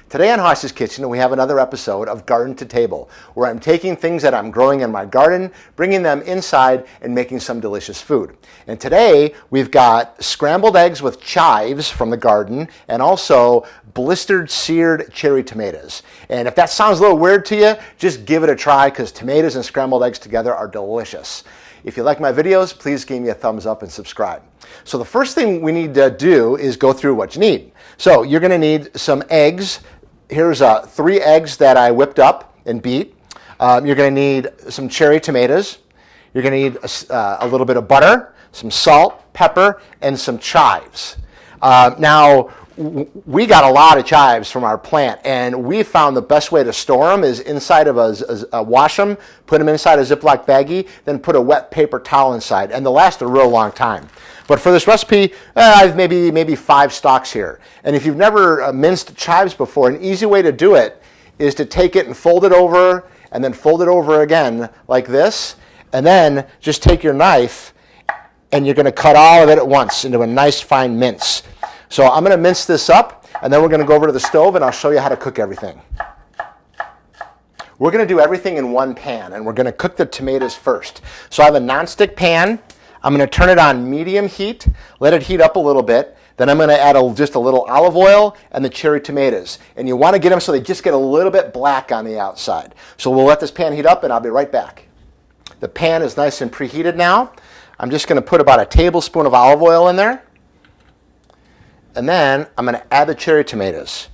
Today on Hosh's Kitchen, we have another episode of Garden to Table, where I'm taking things that I'm growing in my garden, bringing them inside, and making some delicious food. And today, we've got scrambled eggs with chives from the garden, and also blistered seared cherry tomatoes. And if that sounds a little weird to you, just give it a try, because tomatoes and scrambled eggs together are delicious. If you like my videos, please give me a thumbs up and subscribe. So the first thing we need to do is go through what you need. So you're going to need some eggs. Here's 3 eggs that I whipped up and beat. You're going to need some cherry tomatoes. You're going to need a little bit of butter, some salt, pepper, and some chives. Now, we got a lot of chives from our plant, and we found the best way to store them is inside of wash them, put them inside a Ziploc baggie, then put a wet paper towel inside, and they'll last a real long time. But for this recipe, I have maybe 5 stalks here. And if you've never minced chives before, an easy way to do it is to take it and fold it over, and then fold it over again like this, and then just take your knife, and you're going to cut all of it at once into a nice fine mince. So I'm going to mince this up, and then we're going to go over to the stove, and I'll show you how to cook everything. We're going to do everything in one pan, and we're going to cook the tomatoes first. So I have a nonstick pan. I'm going to turn it on medium heat, let it heat up a little bit. Then I'm going to add just a little olive oil and the cherry tomatoes. And you want to get them so they just get a little bit black on the outside. So we'll let this pan heat up, and I'll be right back. The pan is nice and preheated now. I'm just going to put about a tablespoon of olive oil in there. And then I'm going to add the cherry tomatoes.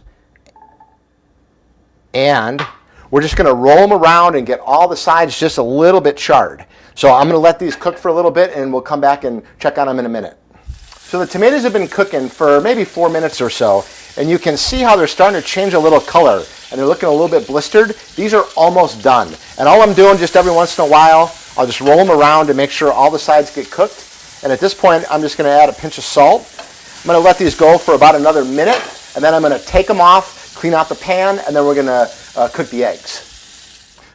And we're just going to roll them around and get all the sides just a little bit charred. So I'm going to let these cook for a little bit, and we'll come back and check on them in a minute. So the tomatoes have been cooking for maybe 4 minutes or so, and you can see how they're starting to change a little color, and they're looking a little bit blistered. These are almost done. And all I'm doing just every once in a while, I'll just roll them around to make sure all the sides get cooked. And at this point, I'm just going to add a pinch of salt. I'm going to let these go for about another minute, and then I'm going to take them off, clean out the pan, and then we're going to cook the eggs.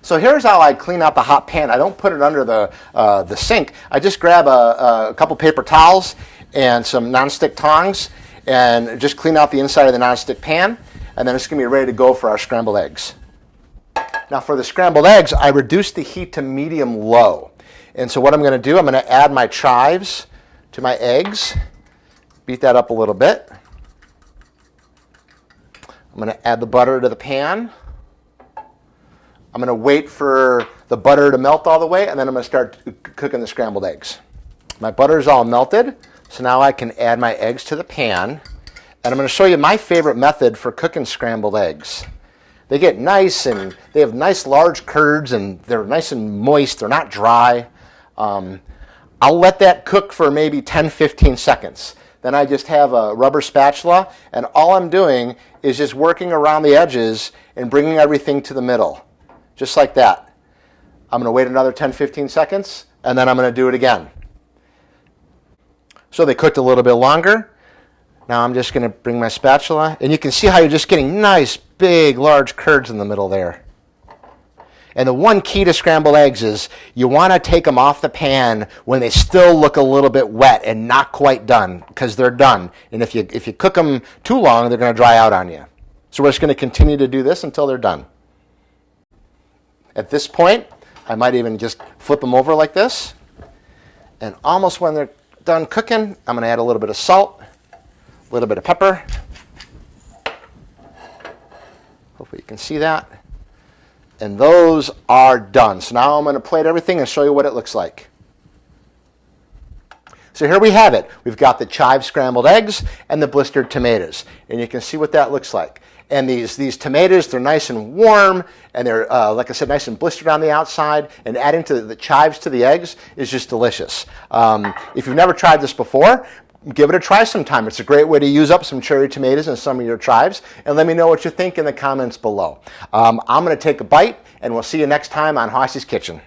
So here's how I clean out the hot pan. I don't put it under the sink. I just grab a couple paper towels and some nonstick tongs and just clean out the inside of the nonstick pan, and then it's going to be ready to go for our scrambled eggs. Now for the scrambled eggs, I reduced the heat to medium-low. And so what I'm going to do, I'm going to add my chives to my eggs, beat that up a little bit. I'm going to add the butter to the pan. I'm going to wait for the butter to melt all the way, and then I'm going to start cooking the scrambled eggs. My butter is all melted, so now I can add my eggs to the pan. And I'm going to show you my favorite method for cooking scrambled eggs. They get nice, and they have nice large curds, and they're nice and moist. They're not dry. I'll let that cook for maybe 10-15 seconds. Then I just have a rubber spatula, and all I'm doing is just working around the edges and bringing everything to the middle. Just like that. I'm going to wait another 10-15 seconds, and then I'm going to do it again. So they cooked a little bit longer. Now I'm just going to bring my spatula, and you can see how you're just getting nice, big, large curds in the middle there. And the one key to scrambled eggs is you want to take them off the pan when they still look a little bit wet and not quite done, because they're done. And if you cook them too long, they're going to dry out on you. So we're just going to continue to do this until they're done. At this point, I might even just flip them over like this. And almost when they're done cooking, I'm going to add a little bit of salt, a little bit of pepper. Hopefully you can see that. And those are done. So now I'm going to plate everything and show you what it looks like. So here we have it. We've got the chive scrambled eggs and the blistered tomatoes. And you can see what that looks like. And these tomatoes, they're nice and warm, and they're, like I said, nice and blistered on the outside. And adding to the chives to the eggs is just delicious. If you've never tried this before, give it a try sometime. It's a great way to use up some cherry tomatoes and some of your chives. And let me know what you think in the comments below. I'm going to take a bite, and we'll see you next time on Hosh's Kitchen.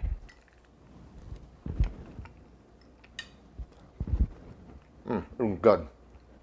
Good.